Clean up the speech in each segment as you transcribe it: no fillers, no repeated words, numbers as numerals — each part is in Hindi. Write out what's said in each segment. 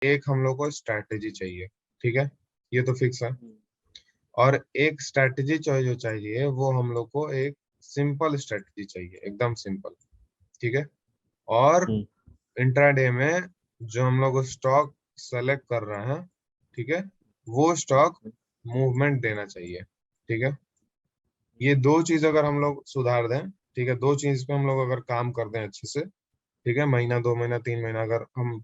एक हम लोग को स्ट्रैटेजी चाहिए, ठीक है, ये तो फिक्स है। हम्म, और एक स्ट्रैटेजी जो चाहिए वो हम लोग को एक सिंपल स्ट्रैटेजी चाहिए, एकदम सिंपल, ठीक है। और हम्म, इंट्राडे में जो हम लोग स्टॉक सेलेक्ट कर रहे हैं, ठीक है, वो स्टॉक मूवमेंट देना चाहिए, ठीक है। ये दो चीज अगर हम लोग सुधार दें, ठीक है, दो चीज पे हम लोग अगर काम कर दें अच्छे से, ठीक है, महीना 2 महीना 3 महीना अगर हम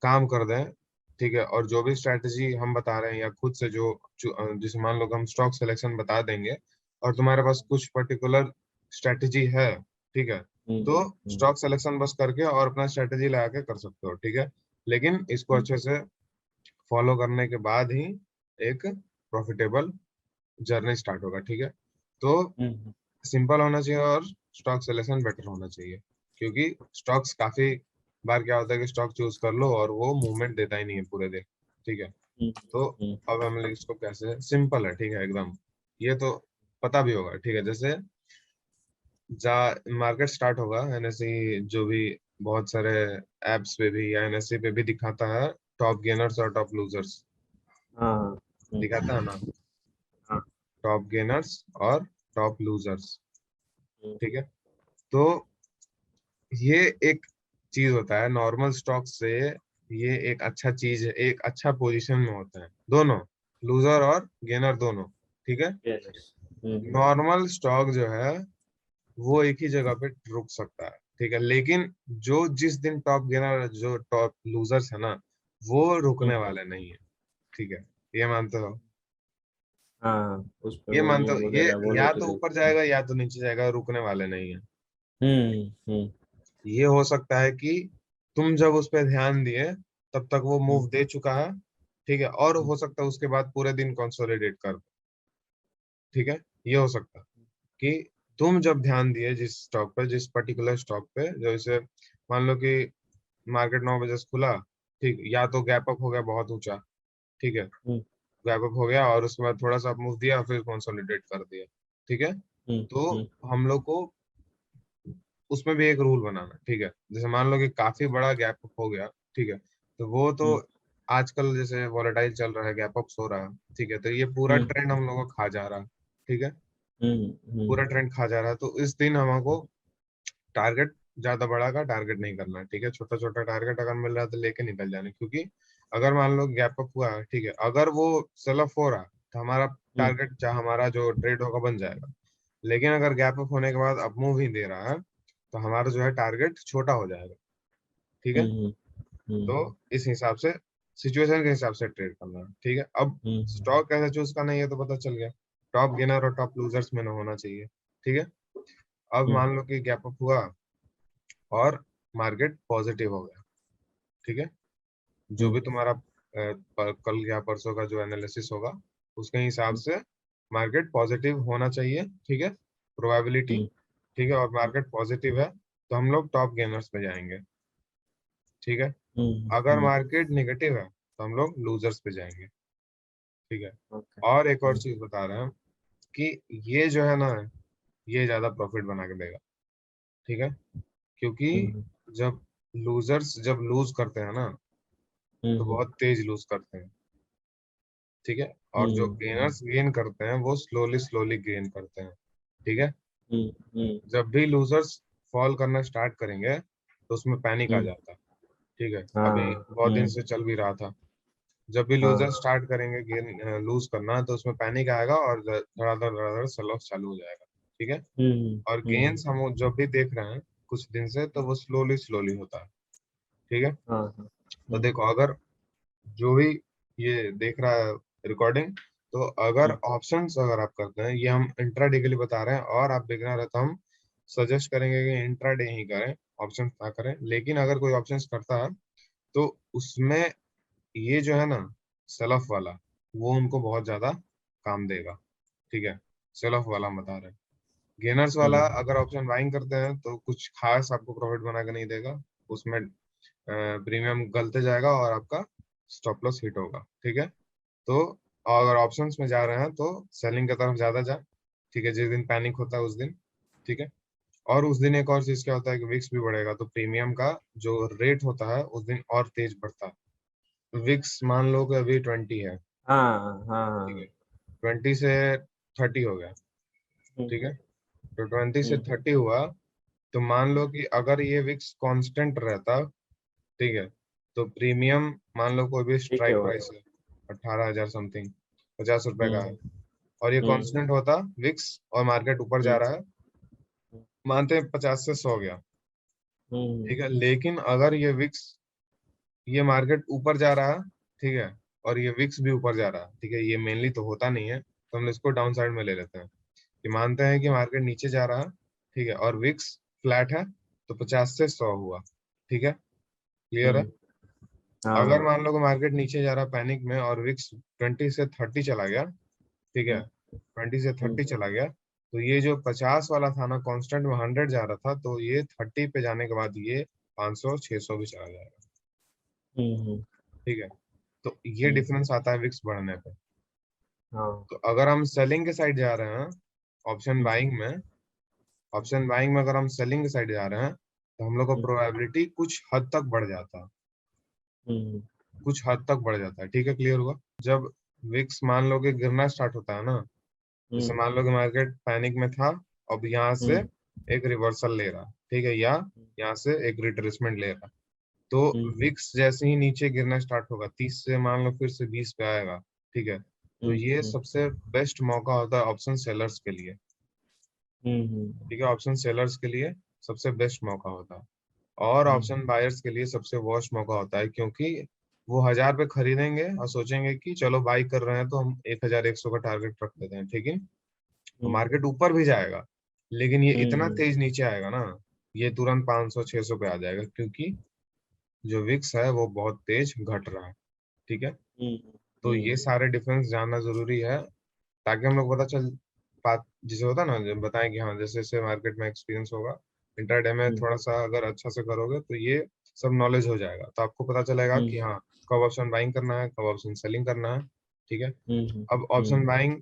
काम कर दें, ठीक है, और जो भी स्ट्रैटेजी हम बता रहे हैं या खुद से जैसे मान लो कि हम स्टॉक सिलेक्शन बता देंगे और तुम्हारे पास कुछ पर्टिकुलर स्ट्रैटेजी है, ठीक है, तो हम्म, स्टॉक सिलेक्शन बस करके और अपना स्ट्रैटेजी लगा के कर सकते हो, ठीक है। लेकिन इसको हम्म, अच्छे से फॉलो करने के बाद ही एक प्रॉफिटेबल जर्नी स्टार्ट होगा, ठीक है। तो हम्म, सिंपल होना चाहिए और स्टॉक सिलेक्शन बेटर होना चाहिए, क्योंकि स्टॉक्स काफी बार क्या होता है कि स्टॉक चूज कर लो और वो मूवमेंट देता ही नहीं है पूरे दिन, ठीक है। हम्म, तो हम्म, अब हम लोग इसको कैसे, सिंपल है, ठीक है, एकदम, ये तो पता भी होगा, ठीक है। जैसे जा मार्केट स्टार्ट होगा, एनएसई जो भी बहुत सारे एप्स पे भी या एनएसई पे भी दिखाता है टॉप गेनर्स और टॉप लूजर्स, हाँ, दिखाता है ना, हाँ, टॉप गेनर्स और टॉप लूजर्स, हम्म, ठीक है। तो ये एक चीज होता है नॉर्मल स्टॉक से, ये एक अच्छा चीज है, एक अच्छा पोजीशन में होता है दोनों, लूजर और गेनर दोनों, ठीक है। yes, नॉर्मल स्टॉक जो है वो एक ही जगह पे रुक सकता है, ठीक है, लेकिन जो जिस दिन टॉप गेनर जो टॉप लूजर्स है ना, वो रुकने हम्म, वाले नहीं है, ठीक है, ये मानते हो, हाँ, उस पे ये मानते हो, वॉल्यूम ये वगैरह या तो वोलेटिलिटी। ऊपर जाएगा या तो नीचे जाएगा, रुकने वाले नहीं है। हम्म, हम्म, ये हो सकता है कि तुम जब उस पर ध्यान दिए तब तक वो हम्म, मूव दे चुका है, ठीक है, और हम्म, हो सकता है उसके बाद पूरे दिन कंसोलिडेट कर, ठीक है। ये हो सकता है कि तुम जब ध्यान दिए जिस स्टॉक पे, जिस पर्टिकुलर स्टॉक पे, जैसे मान लो कि मार्केट 9 बजे से खुला, ठीक, या तो गैप अप हो गया बहुत ऊंचा, ठीक है, हम्म, गैप अप हो गया और उसके बाद थोड़ा सा मूव दिया फिर कंसोलिडेट कर दिया, ठीक है। हम्म, तो हम्म, हम लोग को उसमें भी एक रूल बनाना, ठीक है, जैसे मान लो कि काफी बड़ा गैप अप हो गया, ठीक है, तो वो तो हम्म, आजकल जैसे वॉलेटाइल चल रहा है, गैप अप्स हो रहा है, ठीक है, तो ये पूरा हम्म, ट्रेंड हम लोग को खा जा रहा है, ठीक है, हम्म, पूरा ट्रेंड खा जा रहा है, तो इस दिन हमको टारगेट ज्यादा बड़ा का टारगेट नहीं करना है, ठीक है, छोटा छोटा टारगेट अगर मिल रहा है तो लेके निकल जाना है, क्योंकि अगर मान लो गैप अप हुआ है, ठीक है, अगर वो सेल ऑफ हो रहा है तो हमारा हम्म, टारगेट चाहे हमारा जो ट्रेड होगा बन जाएगा, लेकिन अगर गैप अप होने के बाद अप मूव ही दे रहा है तो हमारा जो है टारगेट छोटा हो जाएगा, ठीक है। हम्म, तो हम्म, इस हिसाब से सिचुएशन के हिसाब से ट्रेड करना है, ठीक है। अब हम्म, स्टॉक कैसे चूज करना है ये तो पता चल गया, टॉप गेनर और टॉप लूजर्स में ना होना चाहिए, ठीक है। अब हम्म, मान लो कि गैप अप हुआ और मार्केट पॉजिटिव हो गया, ठीक है, जो हम्म, भी तुम्हारा कल या परसों का जो एनालिसिस होगा उसके हिसाब हम्म, से मार्केट पॉजिटिव होना चाहिए, ठीक है, प्रोबेबिलिटी, हम्म, ठीक है, और मार्केट पॉजिटिव है तो हम लोग टॉप गेनर्स पे जाएंगे, ठीक है। हम्म, अगर मार्केट नेगेटिव है तो हम लोग लूजर्स पे जाएंगे, ठीक है। ओके, और एक और चीज बता रहे हैं कि ये जो है ना, ये ज्यादा प्रॉफिट बना के देगा, ठीक है, क्योंकि हम्म, जब लूजर्स जब लूज करते हैं ना तो हम्म, बहुत तेज लूज करते हैं, ठीक है, और जो हम्म, गेनर्स गेन करते हैं वो स्लोली स्लोली गेन करते हैं, ठीक है। हम्म, हम्म, जब भी लूजर्स फॉल करना स्टार्ट करेंगे तो उसमें पैनिक आ हम्म, जाता है, ठीक है, अभी हाँ, बहुत दिन से चल भी रहा था। जब भी लूजर हाँ, स्टार्ट करेंगे गेन लूज करना तो उसमें पैनिक आएगा और धड़ाधड़ धड़ाधड़ सेल ऑफ चालू हो जाएगा, ठीक है। हम्म, और हम्म, गेन्स हम जब भी देख रहे हैं कुछ दिन से तो वो स्लोली स्लोली होता है, ठीक है। हाँ, हाँ, तो देखो अगर जो भी ये देख रहा है रिकॉर्डिंग, तो अगर हम्म, ऑप्शंस अगर आप करते हैं, ये हम इंट्राडे के लिए बता रहे हैं और आप बिगिनर है तो हम सजेस्ट करेंगे कि इंट्राडे ही करें, ऑप्शंस ना करें, लेकिन अगर कोई ऑप्शंस करता है तो उसमें ये जो है ना सेल ऑफ वाला, वो उनको बहुत ज्यादा काम देगा, ठीक है, सेल ऑफ वाला हम बता रहे हैं। गेनर्स वाला हम्म, अगर ऑप्शन बाइंग करते हैं तो कुछ खास आपको प्रॉफिट बना के नहीं देगा, उसमें प्रीमियम गलते जाएगा और आपका स्टॉप लॉस हिट होगा, ठीक है। तो अगर ऑप्शंस में जा रहे हैं तो सेलिंग की तरफ ज्यादा जाए, ठीक है, जिस दिन पैनिक होता है उस दिन, ठीक है। और उस दिन एक और चीज क्या होता है कि विक्स भी बढ़ेगा तो प्रीमियम का जो रेट होता है उस दिन और तेज बढ़ता है, विक्स मान लो कि अभी 20 है, हाँ हाँ ठीक है, हाँ 20 से 30 हो गया, ठीक है, तो 20 से हम्म, 30 हुआ, तो मान लो कि अगर ये विक्स कांस्टेंट रहता, ठीक है, तो प्रीमियम मान लो कोई भी ठीक है स्ट्राइक वो प्राइस है 18,000 समथिंग, 50 रुपए का है, हम्म और ये हम्म कांस्टेंट होता विक्स और मार्केट ऊपर जा हम्म रहा है, मानते हैं 50 से 100 गया, हम्म ठीक है, लेकिन अगर ये विक्स, ये मार्केट ऊपर जा रहा है, ठीक है, और ये विक्स भी ऊपर जा रहा है, ठीक है, ये मेनली तो होता नहीं है, तो हम इसको डाउन साइड में ले लेते हैं कि मानते हैं कि मार्केट नीचे जा रहा है, ठीक है, और विक्स फ्लैट है, तो 50 से 100 हुआ, ठीक है, क्लियर है। हम्म, हाँ अगर हाँ मान लो कि मार्केट नीचे जा रहा पैनिक में और विक्स 20 से 30 चला गया, ठीक है, हम्म 20 से हम्म 30 चला गया, तो ये जो 50 वाला था ना कांस्टेंट में 100 जा रहा था, तो ये 30 पे जाने के बाद ये 500 600 भी चला जाएगा, हम्म, ठीक है, तो ये हम्म, डिफरेंस आता है विक्स बढ़ने पे। हाँ तो अगर हम सेलिंग के साइड जा रहे हैं, ऑप्शन हम्म बाइंग में, ऑप्शन बाइंग में अगर हम सेलिंग के साइड जा रहे हैं, तो हम लोग का हम्म प्रोबेबिलिटी कुछ हद तक बढ़ जाता है, हम्म कुछ हद तक बढ़ जाता है, ठीक है, क्लियर हुआ। जब विक्स मान लो कि गिरना स्टार्ट होता है ना, जैसे हम्म मान लो कि मार्केट पैनिक में था, अब यहाँ से हम्म एक रिवर्सल ले रहा, ठीक है, या यहाँ से एक रिट्रेसमेंट ले रहा, तो हम्म विक्स जैसे ही नीचे गिरना स्टार्ट होगा 30 से मान लो फिर से 20 पे आएगा, ठीक है, तो ये हम्म सबसे बेस्ट मौका होता है ऑप्शन सेलर्स के लिए, हम्म ठीक है, ऑप्शन सेलर्स के लिए सबसे बेस्ट मौका होता है, और ऑप्शन बायर्स के लिए सबसे वर्स्ट मौका होता है, क्योंकि वो 1000 पे खरीदेंगे और सोचेंगे कि चलो बाई कर रहे हैं तो हम 1100 का टारगेट रख देते हैं, ठीक है, तो हम्म मार्केट ऊपर भी जाएगा, लेकिन ये इतना हम्म तेज नीचे आएगा ना, ये तुरंत 500 600 पे आ जाएगा, क्योंकि जो विक्स है वो बहुत तेज घट रहा है, ठीक है, तो ये हम्म सारे डिफरेंस जानना जरूरी है, ताकि हम लोग पता चल बात जिसे होता है ना, जब बताएं कि हाँ जैसे जैसे मार्केट में एक्सपीरियंस होगा, इंटरडे में थोड़ा सा अगर अच्छा से करोगे तो ये सब नॉलेज हो जाएगा, तो आपको पता चलेगा कि हाँ कब ऑप्शन बाइंग करना है, कब ऑप्शन सेलिंग करना है, ठीक है। अब ऑप्शन बाइंग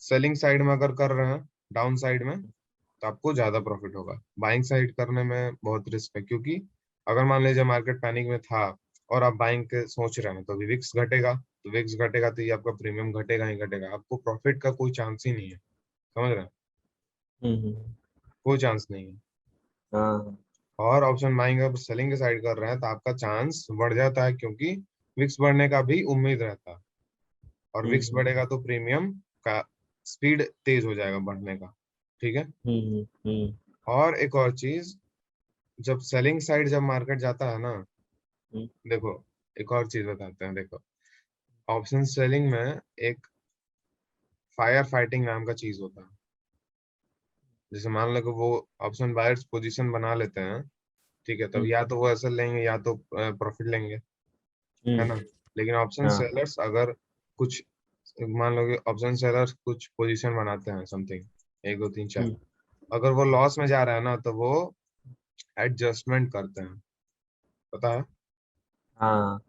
सेलिंग साइड में अगर कर रहे हैं डाउन साइड में, तो आपको ज्यादा प्रॉफिट होगा, बाइंग साइड करने में बहुत रिस्क है, क्योंकि अगर मान लीजिए मार्केट पैनिक में था और आप बाइंग के सोच रहे हैं, तो विक्स घटेगा, तो विक्स घटेगा तो ये आपका प्रीमियम घटेगा ही घटेगा, आपको प्रॉफिट का कोई चांस ही नहीं है, समझ रहे हैं, हम्म कोई चांस नहीं है। हाँ और ऑप्शन बाइंग अगर सेलिंग के साइड कर रहे हैं तो आपका चांस बढ़ जाता है, क्योंकि विक्स बढ़ने का भी उम्मीद रहता है, और विक्स हम्म बढ़ेगा तो प्रीमियम का स्पीड तेज हो जाएगा बढ़ने का, ठीक है। हम्म और एक और चीज, जब सेलिंग साइड जब मार्केट जाता है ना, देखो एक और चीज बताते हैं, देखो ऑप्शन सेलिंग में एक फायर फाइटिंग नाम का चीज होता है, जैसे मान लो कि वो ऑप्शन बायर्स पोजीशन बना लेते हैं, ठीक है, तब या तो वो एसएल लेंगे या तो प्रॉफिट लेंगे, है ना, लेकिन ऑप्शन हाँ सेलर्स अगर कुछ, मान लो कि ऑप्शन सेलर्स कुछ पोजीशन बनाते हैं समथिंग, एक दो तीन चार, अगर वो लॉस में जा रहा है ना, तो वो एडजस्टमेंट करते हैं, पता है। हाँ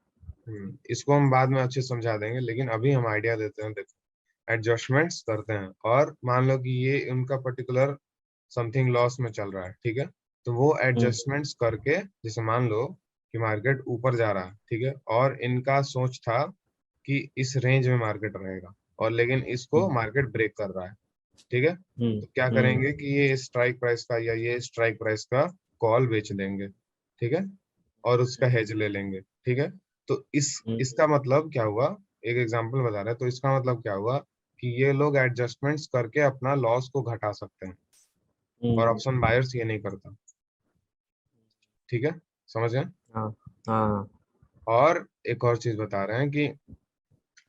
इसको हम बाद में अच्छे से समझा देंगे, लेकिन अभी हम आइडिया देते हैं, देखो एडजस्टमेंट्स करते हैं, और मान लो कि ये उनका पर्टिकुलर समथिंग लॉस में चल रहा है, ठीक है, तो वो एडजस्टमेंट्स करके, जैसे मान लो कि मार्केट ऊपर जा रहा है, ठीक है, और इनका सोच था कि इस रेंज में मार्केट रहेगा, और लेकिन इसको मार्केट ब्रेक कर रहा है, ठीक है, तो क्या करेंगे कि ये स्ट्राइक प्राइस का या ये स्ट्राइक प्राइस का कॉल बेच देंगे, ठीक है, और उसका हेज ले लेंगे, ठीक है, तो इसका मतलब क्या हुआ, एक एग्जांपल बता रहे हैं, तो इसका मतलब क्या हुआ कि ये लोग एडजस्टमेंट्स करके अपना लॉस को घटा सकते हैं, और ऑप्शन बायर्स ये नहीं करता, ठीक है, समझ गए। हाँ हाँ और एक और चीज बता रहे हैं कि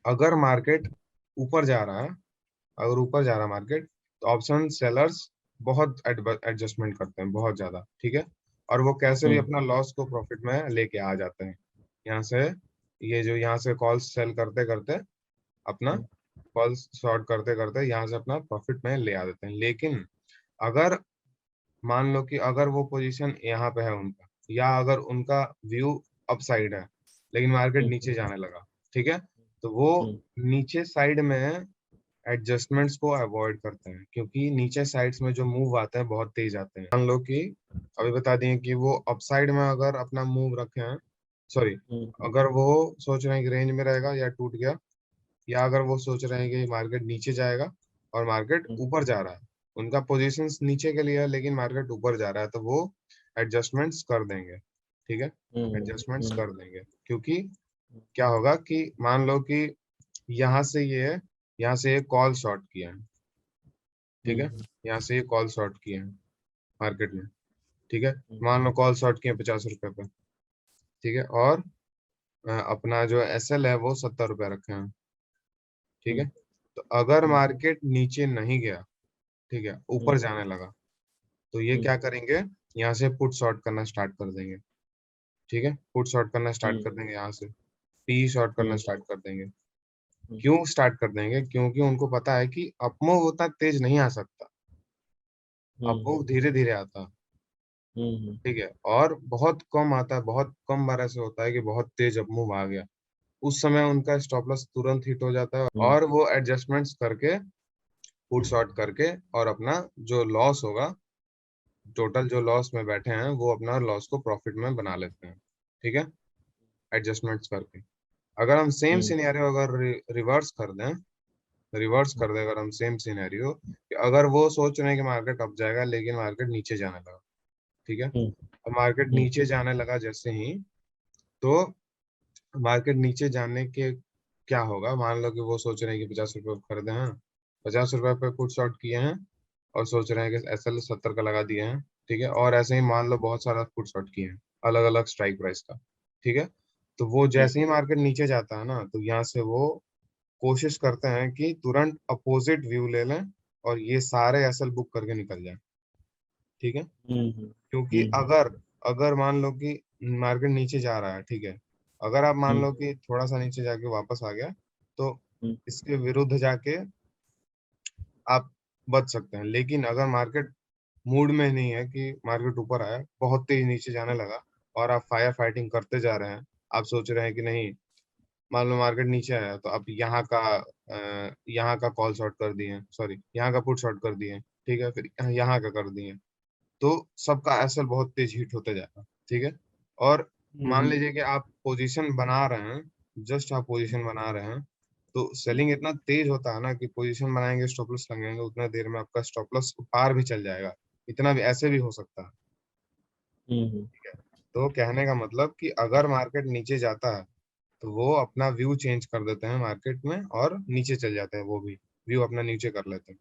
अगर मार्केट ऊपर जा रहा है, अगर ऊपर जा रहा है मार्केट, तो ऑप्शन सेलर्स बहुत एडजस्टमेंट करते हैं, बहुत ज्यादा, ठीक है, और वो कैसे भी अपना लॉस को प्रॉफिट में लेके आ जाते हैं, यहाँ से, ये जो यहाँ से कॉल सेल करते करते अपना, कॉल शॉर्ट करते करते यहाँ से अपना प्रॉफिट में ले आ देते हैं, लेकिन अगर मान लो कि अगर वो पोजीशन यहाँ पे है उनका, या अगर उनका व्यू अपसाइड है, लेकिन मार्केट नीचे जाने लगा, ठीक है, तो वो नीचे साइड में एडजस्टमेंट्स को अवॉइड करते हैं, क्योंकि नीचे साइड्स में जो मूव आते हैं बहुत तेज आते हैं, मान लो कि अभी बता दिए कि वो अपसाइड में अगर अपना मूव रखे हैं, सॉरी, हम्म, अगर वो सोच रहे हैं कि रेंज में रहेगा या टूट गया, या अगर वो सोच रहे हैं कि मार्केट नीचे जाएगा और मार्केट हम्म, ऊपर जा रहा है, उनका पोजीशंस नीचे के लिए है लेकिन मार्केट ऊपर जा रहा है, तो वो एडजस्टमेंट्स कर देंगे। ठीक है, एडजस्टमेंट्स हम्म, कर देंगे, क्योंकि क्या होगा कि मान लो कि यहाँ से ये है, यहाँ से ये कॉल शॉर्ट किया है। ठीक है, हम्म, यहाँ से ये कॉल शॉर्ट किया है मार्केट में। ठीक है, हम्म, मान लो कॉल शॉर्ट किए 50 रुपए पे। ठीक है, और अपना जो एस एल है वो 70 रुपए रखे हैं। ठीक है, हम्म, तो अगर हम्म, मार्केट नीचे नहीं गया, ठीक है, ऊपर जाने लगा, तो ये हम्म, क्या करेंगे, यहाँ से पुट शॉर्ट करना स्टार्ट कर देंगे। ठीक है, पुट शॉर्ट करना स्टार्ट हम्म, कर देंगे, यहाँ से पी शॉर्ट करना हम्म, स्टार्ट कर देंगे। हम्म, क्यों स्टार्ट कर देंगे? क्योंकि उनको पता है कि अपमूव उतना तेज नहीं आ सकता, अपमूव हम्म, धीरे धीरे आता है। हम्म, ठीक है, और बहुत कम आता है, बहुत कम बार ऐसे होता है कि बहुत तेज अपमूव आ गया, उस समय उनका स्टॉप लॉस तुरंत हिट हो जाता है हम्म, और वो एडजस्टमेंट्स करके, पुट शॉर्ट करके, और अपना जो लॉस होगा, टोटल जो लॉस में बैठे हैं, वो अपना लॉस को प्रॉफिट में बना लेते हैं। ठीक है, एडजस्टमेंट्स करके। अगर हम सेम हम्म, सिनेरियो अगर रिवर्स कर दें, रिवर्स कर दें अगर हम सेम सिनेरियो, कि अगर वो सोच रहे हैं कि मार्केट अप जाएगा लेकिन मार्केट नीचे जाने लगा। ठीक है, हम्म, अब मार्केट हम्म, नीचे जाने लगा जैसे ही, तो मार्केट नीचे जाने के क्या होगा, मान लो कि वो सोच रहे हैं कि 50 रुपये खरीदे हैं, 50 रुपये पे पुट शॉर्ट किए हैं, और सोच रहे हैं कि एस एल 70 का लगा दिए हैं। ठीक है, और ऐसे ही मान लो बहुत सारा पुट शॉर्ट किए हैं अलग अलग स्ट्राइक प्राइस का। ठीक है, तो वो हम्म, जैसे ही मार्केट नीचे जाता है ना, तो यहाँ से वो कोशिश करते हैं कि तुरंत अपोजिट व्यू ले लें और ये सारे एसएल बुक करके निकल जाए। ठीक है, हम्म, क्योंकि हम्म, अगर अगर मान लो कि मार्केट नीचे जा रहा है, ठीक है, अगर आप मान लो कि थोड़ा सा नीचे जाके वापस आ गया, तो हम्म, इसके विरुद्ध जाके आप बच सकते हैं। लेकिन अगर मार्केट मूड में नहीं है कि मार्केट ऊपर आया, बहुत तेज नीचे जाने लगा, और आप फायर फाइटिंग करते जा रहे हैं, आप सोच रहे हैं कि नहीं, मान लो मार्केट नीचे आया तो आप यहाँ का कॉल शॉर्ट कर दिए, सॉरी यहाँ का पुट शॉर्ट कर दिए। ठीक है, फिर यहाँ का कर दिए, तो सबका एसएल बहुत तेज हिट होते जाएगा। ठीक है, और मान हम्म, लीजिए कि आप पोजीशन बना रहे हैं, जस्ट आप पोजीशन बना रहे हैं, तो सेलिंग इतना तेज होता है ना कि पोजीशन बनाएंगे, स्टॉप लॉस लगाएंगे, उतना देर में आपका स्टॉप लॉस पार भी चल जाएगा। इतना भी ऐसे भी हो सकता है। हम्म, ठीक है, तो कहने का मतलब कि अगर मार्केट नीचे जाता है, तो वो अपना व्यू चेंज कर देते हैं मार्केट में और नीचे चल जाते हैं, वो भी व्यू अपना नीचे कर लेते हैं।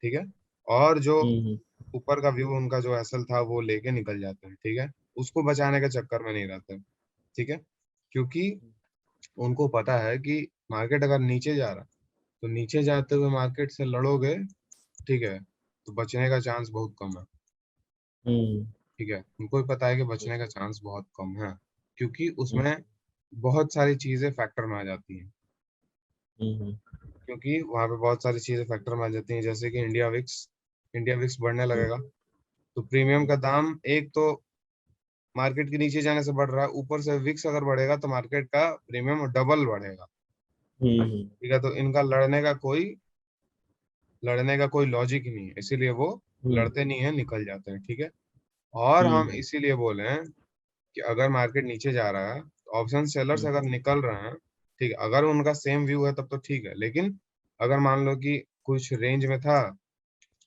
ठीक है, और जो हम्म, ऊपर का व्यू उनका जो असल था वो लेके निकल जाते हैं। ठीक है, उसको बचाने के चक्कर में नहीं रहते। ठीक है, क्योंकि उनको पता है कि मार्केट अगर नीचे जा रहा है, तो नीचे जाते हुए मार्केट से लड़ोगे, ठीक है, तो बचने का चांस बहुत कम है। हम्म, ठीक है, उनको भी पता है कि बचने का चांस बहुत कम है, क्योंकि हम्म, उसमें बहुत सारी चीजें फैक्टर में आ जाती हैं। हम्म, क्योंकि वहां पे बहुत सारी चीजें फैक्टर में आ जाती हैं, जैसे कि इंडिया विक्स बढ़ने लगेगा, तो प्रीमियम का दाम एक तो मार्केट के नीचे जाने से बढ़ रहा है, ऊपर से विक्स अगर बढ़ेगा तो मार्केट का प्रीमियम डबल बढ़ेगा। हम्म, ठीक है, तो इनका लड़ने का कोई लॉजिक ही नहीं है, इसीलिए वो हम्म, लड़ते नहीं है, निकल जाते हैं। ठीक है, और हम हम्म, इसीलिए बोले हैं कि अगर मार्केट नीचे जा रहा है, तो ऑप्शन सेलर्स हम्म, अगर निकल रहे हैं, ठीक है, अगर उनका सेम व्यू है तब तो ठीक है, लेकिन अगर मान लो कि कुछ रेंज में था,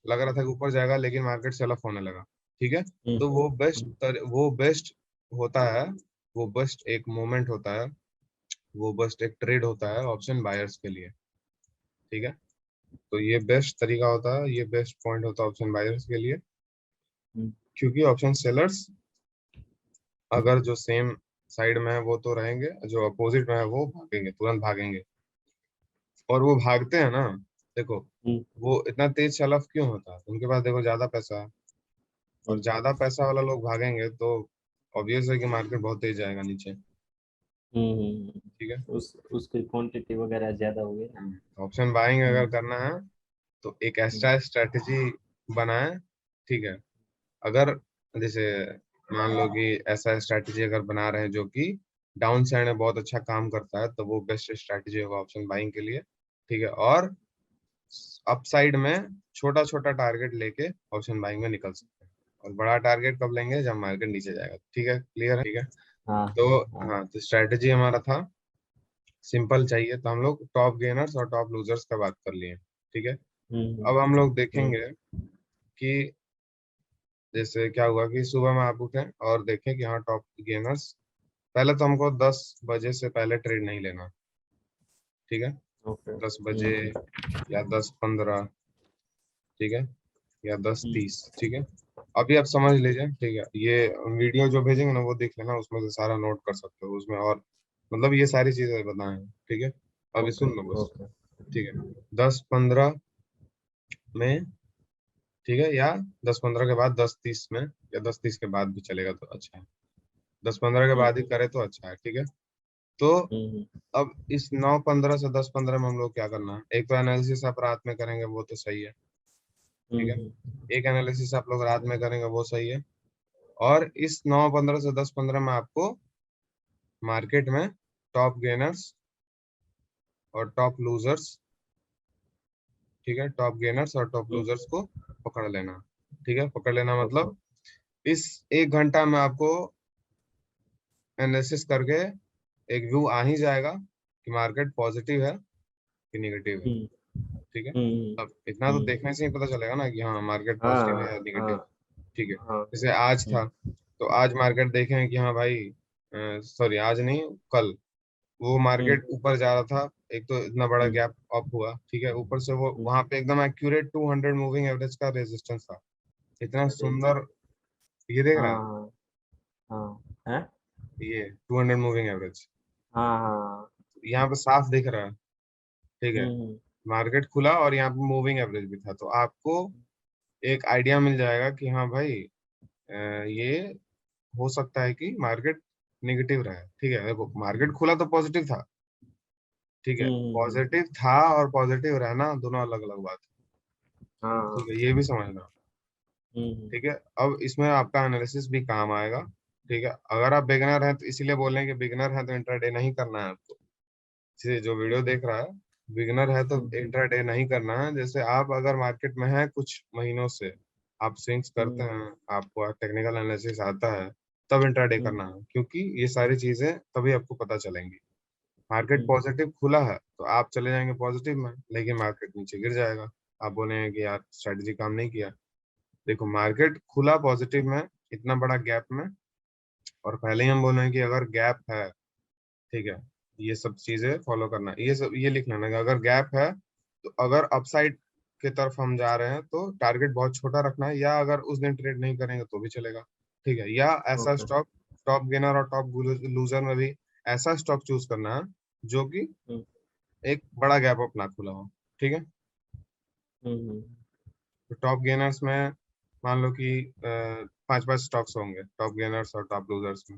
लग रहा था कि ऊपर जाएगा लेकिन मार्केट सेल ऑफ होने लगा, ठीक है, तो वो बेस्ट होता है, वो बेस्ट एक मोमेंट होता है, वो बेस्ट एक ट्रेड होता है ऑप्शन बायर्स के लिए। ठीक है, तो ये बेस्ट तरीका होता है, ये बेस्ट पॉइंट होता है ऑप्शन बायर्स के लिए, हम्म, क्योंकि ऑप्शन सेलर्स अगर जो सेम साइड में है वो तो रहेंगे, जो अपोजिट में है वो भागेंगे, तुरंत भागेंगे। और वो भागते हैं ना, देखो, हम्म, वो इतना तेज सेल ऑफ क्यों होता है, उनके पास देखो ज्यादा पैसा है, और हम्म, ज्यादा पैसा वाला लोग भागेंगे तो ऑब्वियस है कि मार्केट बहुत तेज जाएगा नीचे। ठीक है, उसकी क्वांटिटी वगैरह ज्यादा हो गई ना। ऑप्शन बाइंग अगर हम्म, करना है तो एक हम्म, एक्स्ट्रा स्ट्रेटजी बनाए। ठीक है, अगर जैसे मान लो कि ऐसा स्ट्रेटजी अगर बना रहे हैं जो कि डाउन साइड में बहुत अच्छा काम करता है, तो वो बेस्ट स्ट्रेटजी होगा ऑप्शन बाइंग के लिए। ठीक है, और अप साइड में छोटा छोटा टारगेट लेके ऑप्शन बाइंग में निकल सकते हैं, और बड़ा टारगेट कब लेंगे, जब मार्केट नीचे जाएगा। ठीक है, क्लियर है? ठीक है, हाँ तो हाँ। हाँ, तो स्ट्रेटजी हमारा था सिंपल चाहिए, तो हम लोग टॉप गेनर्स और टॉप लूजर्स का बात कर लिए, ठीक है। हम्म अब हम लोग हम्म देखेंगे कि जैसे क्या हुआ कि सुबह में आप उठे और देखें कि हाँ टॉप गेनर्स, पहले तो हमको 10 बजे से पहले ट्रेड नहीं लेना, ठीक है। ओके 10 बजे या 10:15, ठीक है, या दस हम्म तीस ठीक है। अभी आप समझ लीजिए, ठीक है, ये वीडियो जो भेजेंगे ना वो देख लेना, उसमें से सारा नोट कर सकते हो उसमें, और मतलब ये सारी चीजें बताएं, ठीक है। अभी ओके सुन लो बस, ओके। ठीक है। 10:15 में, ठीक है, या 10:15 के बाद 10:30 में, या 10:30 के बाद भी चलेगा तो अच्छा है, 10:15 के बाद ही हम्म करे तो अच्छा है, ठीक है। तो हम्म अब इस 9:15 से 10:15 में हम लोग क्या करना है, एक तो एनालिसिस आप रात में करेंगे वो तो सही है, ठीक है। हम्म एक एनालिसिस आप लोग रात में करेंगे वो सही है, और इस 9:15 से 10:15 में आपको मार्केट में टॉप गेनर्स और टॉप लूजर्स, ठीक है, टॉप गेनर्स और टॉप हम्म, लूजर्स को पकड़ लेना, ठीक है। पकड़ लेना ओके मतलब इस 1 घंटा में आपको एनालिसिस करके एक व्यू आ ही जाएगा कि मार्केट पॉजिटिव है कि निगेटिव है, हम्म ठीक है। हम्म अब इतना तो हम्म, देखने से ही पता चलेगा ना कि हाँ मार्केट पॉजिटिव है हाँ या हाँ निगेटिव, ठीक है। हाँ। जैसे आज हम्म था, तो आज मार्केट देखें कि हाँ भाई, सॉरी आज नहीं, कल वो हम्म मार्केट ऊपर जा रहा था, एक तो इतना बड़ा हम्म गैप अप हुआ, ठीक है, ऊपर से वो हम्म, वहां पे एकदम एक्यूरेट 200 मूविंग एवरेज का रेजिस्टेंस था, इतना अरे सुंदर, ये देख रहा है, हाँ हाँ हाँ है। ये 200 मूविंग एवरेज हाँ हाँ। यहाँ पे साफ दिख रहा है, ठीक है। हम्म मार्केट खुला और यहाँ पे मूविंग एवरेज भी था, तो आपको एक आइडिया मिल जाएगा कि हाँ भाई, ये हो सकता है कि मार्केट निगेटिव रहे, ठीक है। देखो मार्केट खुला तो पॉजिटिव था, ठीक है, हम्म, पॉजिटिव था और पॉजिटिव रहना दोनों अलग अलग बात है, हाँ ठीक है, ये भी समझना, हम्म ठीक है। अब इसमें आपका एनालिसिस भी काम आएगा, ठीक है। अगर आप बिगनर हैं तो इसीलिए बोल रहे हैं कि बिगनर है तो इंट्राडे नहीं करना है आपको, जैसे जो वीडियो हम्म देख रहा है, बिगनर है तो हम्म इंट्राडे नहीं करना है। जैसे आप अगर मार्केट में हैं कुछ महीनों से, आप स्विंग्स करते हम्म हैं, आपको टेक्निकल एनालिसिस आता है, तब इंट्राडे हम्म करना है, क्योंकि ये सारी चीजें तभी आपको पता चलेंगी। मार्केट हम्म पॉजिटिव खुला है तो आप चले जाएंगे पॉजिटिव में, लेकिन मार्केट नीचे गिर जाएगा, आप बोलेंगे कि यार स्ट्रेटजी काम नहीं किया। देखो मार्केट खुला पॉजिटिव में, इतना बड़ा गैप में, और पहले ही हम बोले हैं कि अगर गैप है, ठीक है, ये सब चीजें फॉलो करना, ये सब ये लिख लेना कि अगर गैप है तो अगर अपसाइड की तरफ हम जा रहे हैं तो टारगेट बहुत छोटा रखना है, या अगर उस दिन ट्रेड नहीं करेंगे तो भी चलेगा, ठीक है। या ऐसा ओके स्टॉक, टॉप गेनर और टॉप लूजर में भी ऐसा स्टॉक चूज करना है जो कि हम्म एक बड़ा गैप अपना खुला हो, ठीक है। हम्म तो टॉप गेनर्स में मान लो कि 5-5 स्टॉक्स होंगे टॉप गेनर्स और टॉप लूजर्स में,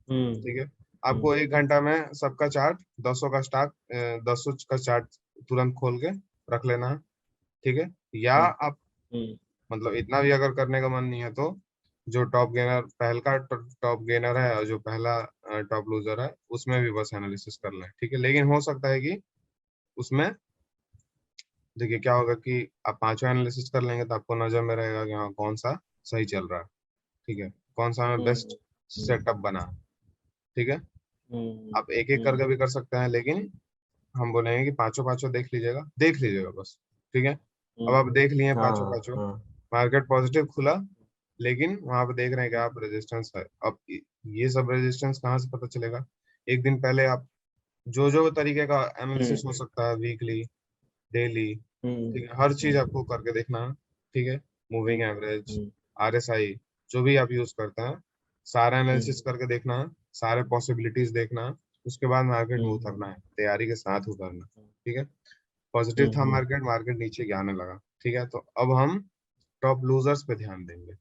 हम्म ठीक है। हम्म आपको 1 घंटा में सबका चार्ट, 10 का स्टॉक, 10 का चार्ट तुरंत खोल के रख लेना है, ठीक है। या हम्म आप हम्म मतलब इतना भी अगर करने का मन नहीं है तो जो टॉप गेनर पहल का टॉप गेनर है और जो पहला टॉप लूजर है उसमें भी बस एनालिसिस कर लें, ठीक है। लेकिन हो सकता है कि उसमें देखिए क्या होगा कि आप पांचों एनालिसिस कर लेंगे तो आपको नजर में रहेगा कि हाँ कौन सा सही चल रहा है, ठीक है, कौन सा हमें बेस्ट हम्म सेटअप बना है, ठीक है। हम्म आप एक एक करके हम्म भी कर सकते हैं, लेकिन हम बोलेंगे कि पांचों पांचों देख लीजिएगा बस, ठीक है। अब आप देख लिए पांचों हाँ पांचों, हाँ मार्केट पॉजिटिव खुला, लेकिन वहां पे देख रहे हैं कि आप रेजिस्टेंस है। अब ये सब रेजिस्टेंस कहाँ से पता चलेगा, एक दिन पहले आप जो जो तरीके का एनालिसिस हो हम्म सकता है, वीकली, डेली, हम्म ठीक है, हर चीज हम्म आपको करके देखना है, ठीक है। मूविंग हम्म एवरेज, हम्म आरएसआई, जो भी आप यूज करते हैं, सारा एनालिसिस हम्म करके देखना है, सारे पॉसिबिलिटीज देखना है, उसके बाद मार्केट में हम्म उतरना है, तैयारी के साथ उतरना, ठीक है। हम्म पॉजिटिव था हम्म मार्केट, मार्केट नीचे गिरने लगा, ठीक है, तो अब हम टॉप लूजर्स पे ध्यान देंगे,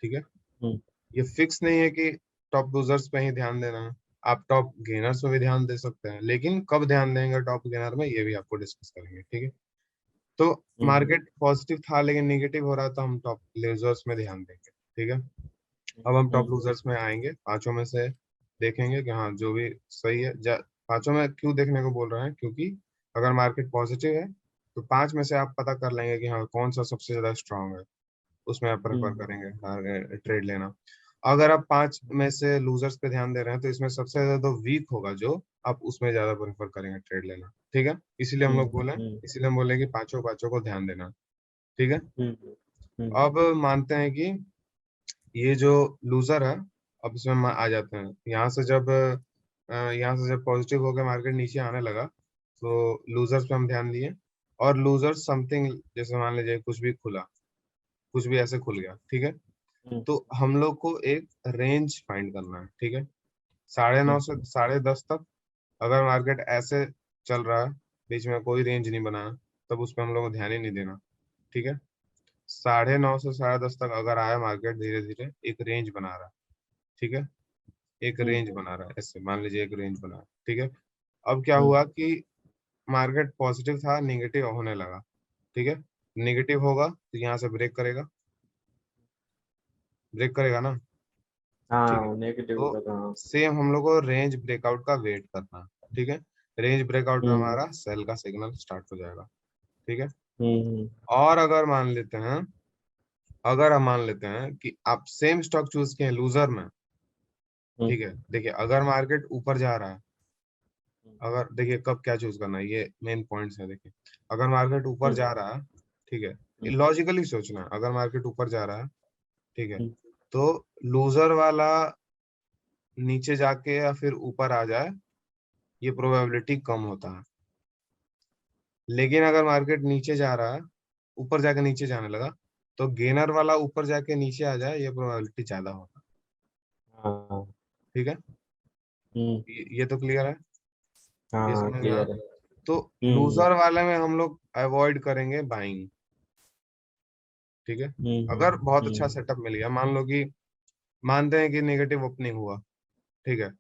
ठीक है। हम्म ये फिक्स नहीं है कि टॉप लूजर्स पे ही ध्यान देना है, आप टॉप गेनर्स पे भी ध्यान दे सकते हैं, लेकिन कब ध्यान देंगे टॉप गेनर में ये भी आपको डिस्कस करेंगे, ठीक है। तो हम्म मार्केट पॉजिटिव था लेकिन निगेटिव हो रहा है तो हम टॉप लूजर्स में ध्यान देंगे, ठीक है। अब हम टॉप हम्म लूजर्स में आएंगे, पांचों में से देखेंगे कि हाँ जो भी सही है, पांचों में क्यों देखने को बोल रहे हैं, क्योंकि अगर मार्केट पॉजिटिव है तो 5 में से आप पता कर लेंगे कि हाँ कौन सा सबसे ज्यादा स्ट्रांग है, उसमें आप प्रेफर हम्म करेंगे ट्रेड लेना। अगर आप 5 में से लूजर्स पे ध्यान दे रहे हैं तो इसमें सबसे ज्यादा वीक होगा जो आप उसमें ज्यादा प्रेफर करेंगे ट्रेड लेना, ठीक है। इसीलिए हम लोग बोले, इसीलिए हम बोले कि पांचों पांचों को ध्यान देना, ठीक है। अब मानते हैं कि ये जो लूजर है, अब इसमें हम आ जाते हैं। यहाँ से जब पॉजिटिव होकर मार्केट नीचे आने लगा तो लूजर्स पे हम ध्यान दिए, और लूजर समथिंग जैसे मान लीजिए कुछ भी खुला, कुछ भी ऐसे खुल गया, ठीक है। तो हम लोग को एक रेंज फाइंड करना है, ठीक है। 9:30 से 10:30 तक अगर मार्केट ऐसे चल रहा है, बीच में कोई रेंज नहीं बना है, तब उस पर हम लोग को ध्यान ही नहीं देना, ठीक है। 9:30 से 10:30 तक अगर आया मार्केट धीरे धीरे एक रेंज बना रहा है, ठीक है। एक रेंज बना रहा है, ऐसे मान लीजिए एक रेंज बना है, ठीक है। अब क्या हुआ कि मार्केट पॉजिटिव था, निगेटिव होने लगा, ठीक है। निगेटिव होगा तो यहाँ से ब्रेक करेगा, ब्रेक करेगा ना, ठीक है। हाँ नेगेटिव तो होगा था। हाँ। सेम हम लोग को रेंज ब्रेकआउट का वेट करना है, ठीक है। रेंज ब्रेकआउट में हमारा सेल का सिग्नल स्टार्ट हो जाएगा, ठीक है। हम्म और अगर मान लेते हैं, अगर हम मान लेते हैं कि आप सेम स्टॉक चूज किए लूजर में, ठीक है। देखिए अगर मार्केट ऊपर जा रहा है, अगर देखिए कब क्या चूज करना है, ये मेन पॉइंट्स है। देखिए अगर मार्केट ऊपर जा रहा है, ठीक है, लॉजिकली सोचना है, अगर मार्केट ऊपर जा रहा है, ठीक है, तो लूजर वाला नीचे जाके या फिर ऊपर आ जाए, ये प्रोबेबिलिटी कम होता है। लेकिन अगर मार्केट नीचे जा रहा है, ऊपर जाके नीचे जाने लगा, तो गेनर वाला ऊपर जाके नीचे आ जाए, ये प्रोबेबिलिटी ज्यादा होता है, हाँ। ठीक है। ये तो क्लियर है, ये हाँ समझ में आया। क्लियर है। तो लूजर वाले में हम लोग अवॉइड करेंगे बाइंग, ठीक है। अगर बहुत अच्छा सेटअप मिल गया, मान लो कि मानते हैं कि नेगेटिव ओपनिंग हुआ, ठीक है,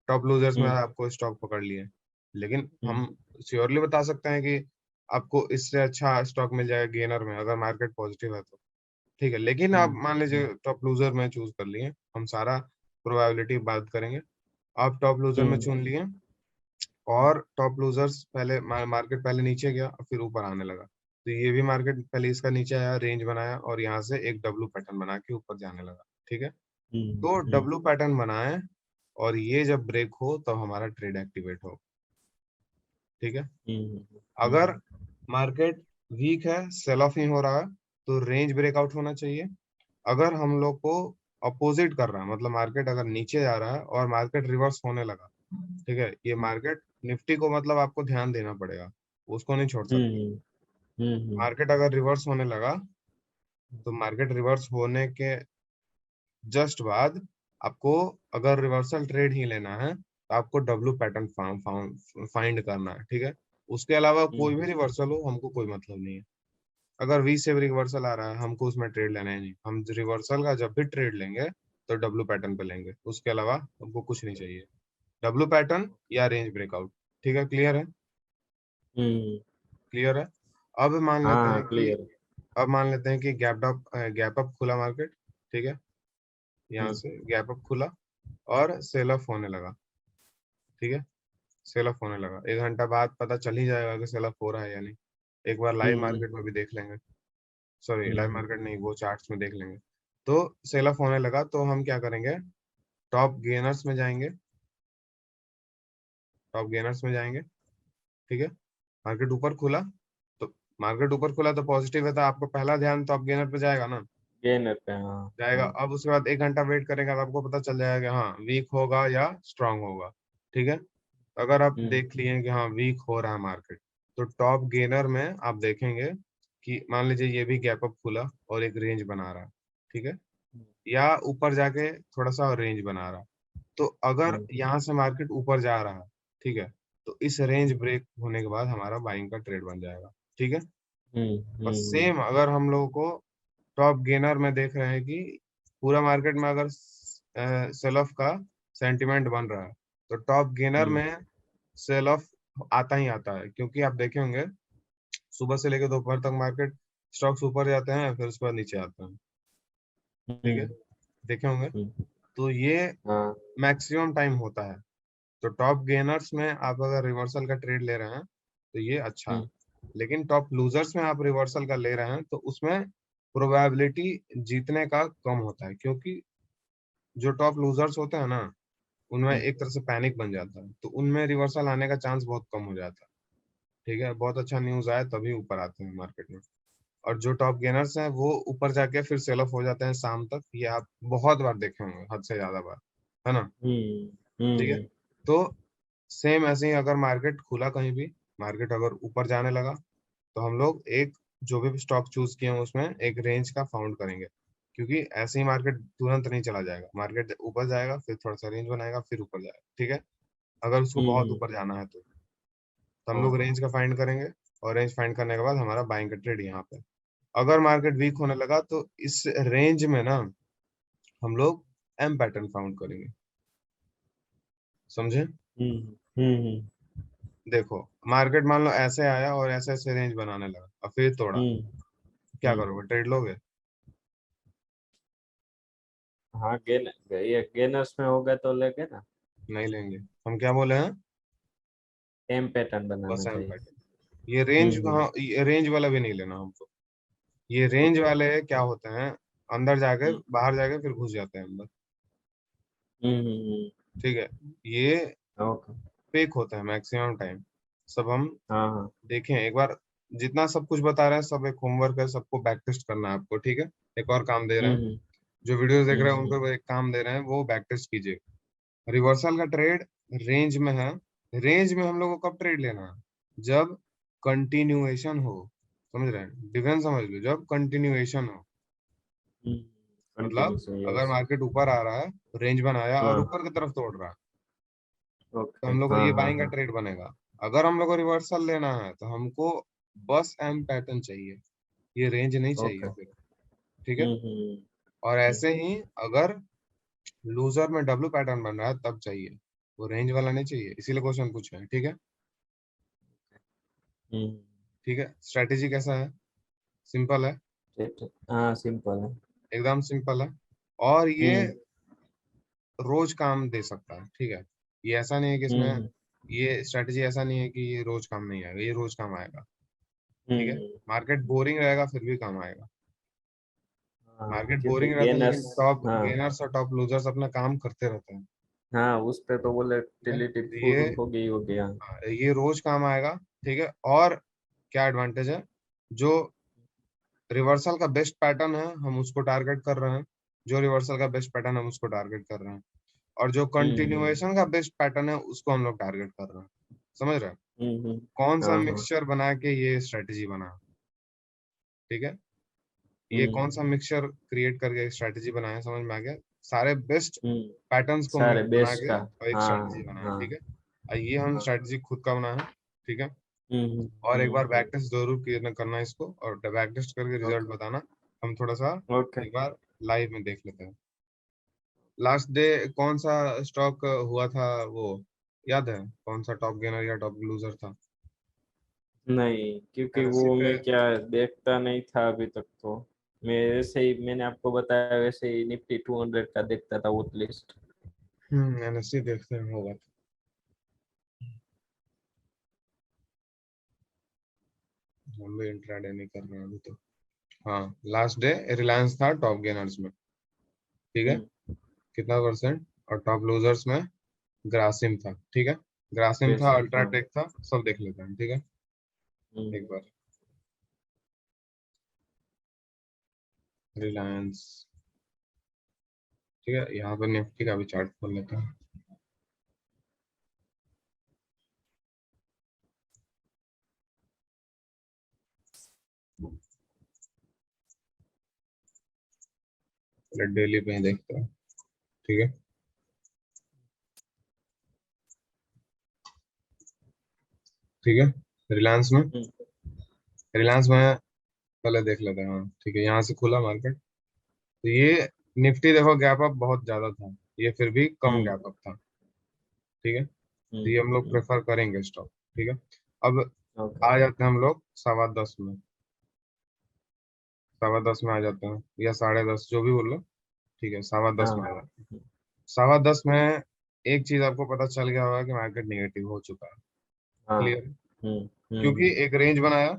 टॉप लूजर्स में आपको स्टॉक पकड़ लिए, लेकिन हम श्योरली बता सकते हैं कि आपको इससे अच्छा स्टॉक मिल जाएगा गेनर में, अगर मार्केट पॉजिटिव है तो, ठीक है। लेकिन आप मान लीजिए टॉप लूजर में चूज कर लिए, हम सारा प्रोबेबिलिटी बात करेंगे। आप टॉप लूजर में चुन लिए, और टॉप लूजर्स पहले मार्केट पहले नीचे गया और फिर ऊपर आने लगा, तो ये भी मार्केट पहले इसका नीचे आया, रेंज बनाया, और यहाँ से एक डब्लू पैटर्न बना के ऊपर जाने लगा, ठीक है। तो डब्लू पैटर्न बनाए, और ये जब ब्रेक हो तो हमारा ट्रेड एक्टिवेट हो, ठीक है। अगर मार्केट वीक है, सेल ऑफ नहीं हो रहा है, तो रेंज ब्रेकआउट होना चाहिए। अगर हम लोग को अपोजिट कर रहा है, मतलब मार्केट अगर नीचे जा रहा है और मार्केट रिवर्स होने लगा, ठीक है, ये मार्केट निफ्टी को मतलब आपको ध्यान देना पड़ेगा, उसको नहीं छोड़ सकते। मार्केट अगर रिवर्स होने लगा, तो मार्केट रिवर्स होने के जस्ट बाद आपको अगर रिवर्सल ट्रेड ही लेना है, तो आपको डब्लू पैटर्न फाइंड करना है, ठीक है। उसके अलावा कोई भी रिवर्सल हो, हमको कोई मतलब नहीं है। अगर वी से रिवर्सल आ रहा है, हमको उसमें ट्रेड लेना है नहीं, हम रिवर्सल का जब भी ट्रेड लेंगे तो डब्लू पैटर्न पे लेंगे, उसके अलावा हमको कुछ नहीं चाहिए। डब्लू पैटर्न या रेंज ब्रेकआउट, ठीक है। क्लियर है, क्लियर है। अब मान लेते हाँ हैं कि क्लियर। अब मान लेते हैं कि गैप अप खुला मार्केट, ठीक है। यहाँ से गैप अप खुला और सेल ऑफ होने लगा, ठीक है। सेल ऑफ होने लगा, 1 घंटा बाद पता चल ही जाएगा कि सेल ऑफ हो रहा है या नहीं। एक बार लाइव मार्केट में भी देख लेंगे, सॉरी लाइव मार्केट नहीं, वो चार्ट्स में देख लेंगे। तो सेल ऑफ होने लगा तो हम क्या करेंगे, टॉप गेनर्स में जाएंगे, टॉप गेनर्स में जाएंगे, ठीक है। मार्केट ऊपर खुला, तो मार्केट ऊपर खुला तो पॉजिटिव है, तो आपको पहला ध्यान टॉप गेनर पे जाएगा ना, गेनर पे। हाँ। जाएगा। अब उसके बाद 1 घंटा वेट करेगा तो आपको पता चल जाएगा कि हाँ वीक होगा या स्ट्रांग होगा, ठीक है। अगर आप देख लिए कि हाँ वीक हो रहा है मार्केट, तो टॉप गेनर में आप देखेंगे कि मान लीजिए ये भी गैप अप खुला और एक रेंज बना रहा है, ठीक है, या ऊपर जाके थोड़ा सा और रेंज बना रहा है। तो अगर यहाँ से मार्केट ऊपर जा रहा है, ठीक है, तो इस रेंज ब्रेक होने के बाद हमारा बाइंग का ट्रेड बन जाएगा, ठीक है। और सेम अगर हम लोगों को टॉप गेनर में देख रहे हैं कि पूरा मार्केट में अगर सेल ऑफ का सेंटिमेंट बन रहा है, तो टॉप गेनर में सेल ऑफ आता ही आता है, क्योंकि आप देखे होंगे सुबह से लेकर दोपहर तक मार्केट स्टॉक्स ऊपर जाते हैं, फिर उसके बाद नीचे आते हैं, ठीक है, देखे होंगे। तो ये हाँ। मैक्सिमम टाइम होता है। तो टॉप गेनर्स में आप अगर रिवर्सल का ट्रेड ले रहे हैं तो ये अच्छा है, लेकिन टॉप लूजर्स में आप रिवर्सल का ले रहे हैं तो उसमें प्रोबेबिलिटी जीतने का कम होता है, क्योंकि जो टॉप लूजर्स होते हैं ना, उनमें हम्म, एक तरह से पैनिक बन जाता है, तो उनमें रिवर्सल आने का चांस बहुत कम हो जाता है। ठीक है, बहुत अच्छा न्यूज आया तभी ऊपर आते हैं मार्केट में। और जो टॉप गेनर्स हैं वो ऊपर जाके फिर सेल ऑफ हो जाते हैं शाम तक, ये आप बहुत बार देखे होंगे, हद से ज्यादा बार, है ना। हम्म, ठीक है, तो सेम ऐसे ही अगर मार्केट खुला कहीं भी, मार्केट अगर ऊपर जाने लगा, तो हम लोग एक जो भी स्टॉक चूज किए हैं उसमें एक रेंज का फाउंड करेंगे, क्योंकि ऐसे ही मार्केट तुरंत नहीं चला जाएगा, मार्केट ऊपर जाएगा फिर थोड़ा सा रेंज बनाएगा फिर ऊपर जाएगा। ठीक है, अगर उसको बहुत हम्म, ऊपर जाना है तो हम हाँ लोग हाँ, रेंज का फाइंड करेंगे, और रेंज फाइंड करने के बाद हमारा बाइंग का ट्रेड यहाँ पे। अगर मार्केट वीक होने लगा तो इस रेंज में ना हम लोग एम पैटर्न फाउंड करेंगे, समझे। हम्म, देखो, मार्केट मान लो ऐसे आया और ऐसे ऐसे रेंज बनाने लगा और फिर तोड़ा, हम्म, क्या हम्म, करोगे, ट्रेड लोगे। हाँ ये गेनर्स में होगा तो लेंगे ना। नहीं लेंगे, हम क्या बोले हैं, एम पैटर्न बस बनाना एम चाहिए। पैटर्न। ये रेंज हम्म, कहाँ, ये रेंज वाला भी नहीं लेना हमको। ये रेंज ओके, वाले क्या होते हैं, अंदर जाके हम्म, बाहर जाके फिर घुस जाते हैं अंदर। हम्म, ठीक है, ये ओके, फेक होता है मैक्सिमम टाइम। सब हम हाँ हाँ, देखें एक बार, जितना सब कुछ बता रहे हैं सब एक होमवर्क है, सबको बैक टेस्ट करना है आपको। ठीक है, एक और काम दे रहे हैं, हम्म, जो वीडियोस देख रहे हैं हम्म, उनको एक काम दे रहे हैं, वो बैक टेस्ट कीजिए। रिवर्सल का ट्रेड रेंज में है, रेंज में हम लोग को कब ट्रेड लेना है, जब कंटिन्यूएशन हो, समझ रहे हैं, डिफरेंस समझ लो, जब कंटिन्यूएशन हो। मतलब कंटिन्यूस है, अगर यस, मार्केट ऊपर आ रहा है, रेंज बनाया और हाँ, ऊपर की तरफ तोड़ रहा है, तो ओके, हम लोग को हाँ ये हाँ बाइंग का हाँ, ट्रेड बनेगा। अगर हम लोग को रिवर्सल लेना है तो हमको बस एम पैटर्न चाहिए, ये रेंज नहीं चाहिए ओके, फिर। ठीक है, हम्म, और ऐसे ही अगर लूजर में डब्ल्यू पैटर्न बन रहा है तब चाहिए, वो रेंज वाला नहीं चाहिए, इसीलिए क्वेश्चन पूछा है। ठीक है, हम्म, ठीक है, स्ट्रेटेजी कैसा है, सिंपल है, ठीक है, हाँ सिंपल है, एकदम सिंपल है, और ये हम्म, रोज काम दे सकता है। ठीक है, ये ऐसा नहीं है कि इसमें, हम्म, ये स्ट्रेटेजी ऐसा नहीं है कि ये रोज काम नहीं आएगा, ये रोज काम आएगा। ठीक है, हम्म, मार्केट बोरिंग रहेगा फिर भी काम आएगा। हाँ मार्केट क्योंकि बोरिंग रहता है गेनर्स, लेकिन टॉप हाँ गेनर्स और टॉप लूजर्स अपना काम करते रहते हैं। हाँ, उस पे तो ठीक है, वोलेटिलिटी तो फुल हो गया। ये रोज काम आएगा। ठीक है, और क्या एडवांटेज है, जो रिवर्सल का बेस्ट पैटर्न है हम उसको टारगेट कर रहे हैं, जो रिवर्सल का बेस्ट पैटर्न हम उसको टारगेट कर रहे हैं, और जो हम्म, कंटिन्यूएशन का बेस्ट पैटर्न है उसको हम लोग टारगेट कर रहे हैं। समझ रहे हैं, कौन सा हाँ हाँ, मिक्सचर बना के ये स्ट्रेटेजी बना। ठीक है, ये कौन सा हम्म, मिक्सचर क्रिएट करके स्ट्रेटेजी बनाया, समझ में आ गया, सारे बेस्ट हम्म, पैटर्न्स को सारे बना बेस्ट के का, और एक हाँ स्ट्रेटेजी बनाया। हाँ ठीक है, और ये हम हाँ, स्ट्रेटेजी खुद का बनाया है। ठीक है, हम्म, और एक बार हम्म, बैक टेस्ट जरूर करना इसको, और बैक टेस्ट करके रिजल्ट ओके, बताना। हम थोड़ा सा ओके, एक बार लाइव में देख लेते हैं। लास्ट डे कौन सा स्टॉक हुआ था वो, याद है, कौन सा टॉप गेनर या टॉप लूजर था। नहीं क्योंकि एनएससी वो पे, मैं क्या देखता नहीं था अभी तक तो। मैं वैसे ही मैंने आपको बताया वैसे ही निफ्टी 200 का देखता था वो लिस्ट। एनएससी देखते हैं होगा, हम भी इंट्राडे नहीं कर रहे हैं अभी तो। हाँ, लास्ट डे रिलायंस था टॉप गेनर्स में। ठीक है, हम्म, कितना परसेंट, और टॉप लूजर्स में ग्रासिम था। ठीक है, ग्रासिम था, वैसे हाँ, अल्ट्राटेक था, सब देख लेते हैं। ठीक है, एक हम्म, बार रिलायंस, ठीक है, यहाँ पर निफ्टी का भी चार्ट खोल लेते हैं। पहले डेली पे ही देखते हैं। ठीक है, ठीक है, रिलायंस में, हम्म, रिलायंस में पहले देख लेते हैं। हाँ ठीक है, यहाँ से खुला मार्केट, तो ये निफ्टी देखो गैप अप बहुत ज्यादा था, ये फिर भी कम हम्म, गैप अप था। ठीक है, तो हम्म, ये हम लोग प्रेफर करेंगे स्टॉक। ठीक है, अब ओके, आ जाते हैं हम लोग 10:15 में, 10:15 में आ जाते हैं, या 10:30 जो भी बोलो। ठीक है, 10:15 में हाँ, आ जाते हैं। 10:15 में एक चीज आपको पता चल गया होगा कि मार्केट निगेटिव हो चुका है। हाँ, क्लियर, हम्म, क्योंकि एक रेंज बनाया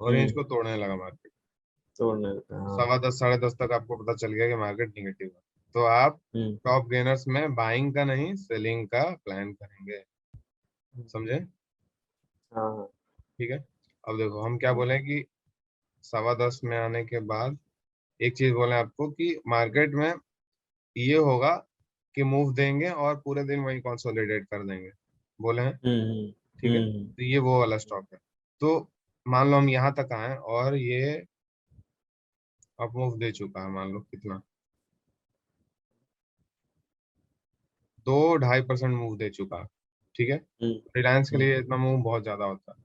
और रेंज हम्म, को तोड़ने लगा मार्केट। तोड़ने का, हाँ, 10:15 10:30 तक आपको पता चल गया कि मार्केट निगेटिव है। तो आप हम्म, टॉप गेनर्स में बाइंग का नहीं सेलिंग का प्लान करेंगे, समझे? हाँ हाँ ठीक है। अब देखो हम क्या बोले कि 10:15 में आने के बाद एक चीज बोले आपको कि मार्केट में ये होगा कि मूव देंगे और पूरे दिन वही कंसोलिडेट कर देंगे, बोले हैं। हम्म ठीक है, तो ये वो वाला स्टॉक है। तो मान लो हम यहाँ तक आए और ये अप मूव दे चुका है, मान लो कितना, 2-2.5% मूव दे चुका है। ठीक है, हम्म रिलायंस के हम्म लिए इतना मूव बहुत ज्यादा होता है।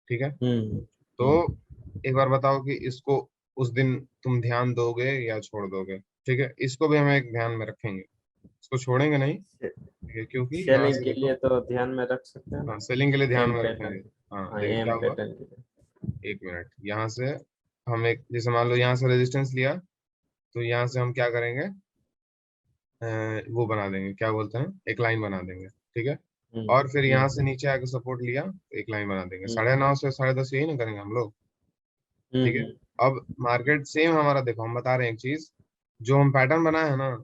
ठीक है, हम्म तो एक बार बताओ कि इसको उस दिन तुम ध्यान दोगे या छोड़ दोगे? ठीक है, इसको भी हम एक ध्यान में रखेंगे, इसको छोड़ेंगे नहीं। ठीक है, क्योंकि यहाँ सेलिंग से के देखो, लिए तो ध्यान में रख सकते हैं हाँ ना, सेलिंग के लिए ध्यान एम में रखेंगे। पैटर्न। हाँ हाँ देखो क्या एम हुआ, पैटर्न के लिए। एक मिनट, यहाँ से हम एक जैसे मान लो यहाँ से रेजिस्टेंस लिया, तो यहाँ से हम क्या करेंगे, वो बना देंगे, क्या बोलते हैं, एक लाइन बना देंगे। ठीक है, हम्म और फिर यहाँ से हम्म नीचे आके सपोर्ट लिया तो एक लाइन बना देंगे, हम्म 9:30 से 10:30 यही ना करेंगे हम लोग। ठीक है, हम्म अब मार्केट सेम हमारा, देखो हम बता रहे हैं एक चीज, जो हम पैटर्न बनाए है ना,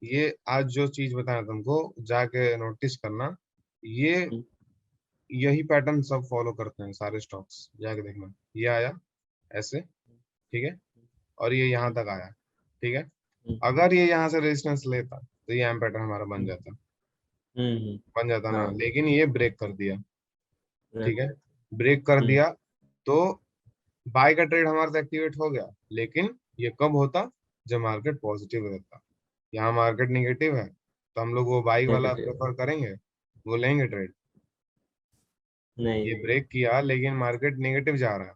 ये आज जो चीज बताया तुमको जाके नोटिस करना, ये हम्म यही पैटर्न सब फॉलो करते हैं सारे स्टॉक्स, जाके देखना। ये आया ऐसे, ठीक है, और ये यहाँ तक आया। ठीक है, हम्म अगर ये यहाँ से रेजिस्टेंस लेता तो ये एम पैटर्न हमारा बन हम्म जाता, हम्म, बन जाता ना, हाँ लेकिन ये ब्रेक कर दिया। ठीक right, है, ब्रेक कर हम्म दिया तो बाय का ट्रेड हमारा तो एक्टिवेट हो गया, लेकिन ये कब होता, जब मार्केट पॉजिटिव रहता। यहाँ मार्केट निगेटिव है तो हम लोग वो बाई वाला नेगेटिव, प्रेफर करेंगे, वो लेंगे ट्रेड। नहीं ये नहीं, ब्रेक किया लेकिन मार्केट नेगेटिव जा रहा है,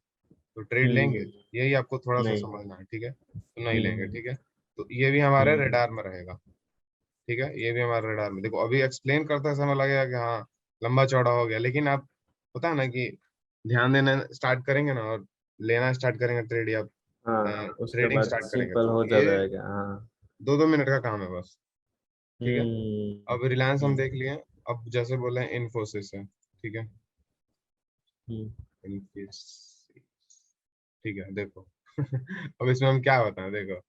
तो ट्रेड लेंगे, हम्म यही आपको थोड़ा सा नहीं, समझना है। ठीक है, तो नहीं लेंगे। हम्म ठीक है, तो ये भी हमारे हम्म रडार में रहेगा। ठीक है, ये भी हमारे रडार में, देखो अभी एक्सप्लेन करते समय लगेगा कि हाँ लंबा चौड़ा हो गया, लेकिन आप होता है ना कि ध्यान देना स्टार्ट करेंगे ना और लेना स्टार्ट करेंगे ट्रेड या हाँ उसके ट्रेडिंग बाद स्टार्ट करेंगे, सिंपल तो हो ये जाएगा, हाँ 2-2 मिनट का काम है बस। ठीक है, हम्म अब रिलायंस हम हम्म देख लिए, अब जैसे बोले इन्फोसिस है। ठीक है, हम्म इन्फोसिस, ठीक है देखो अब इसमें हम क्या बताएं, देखो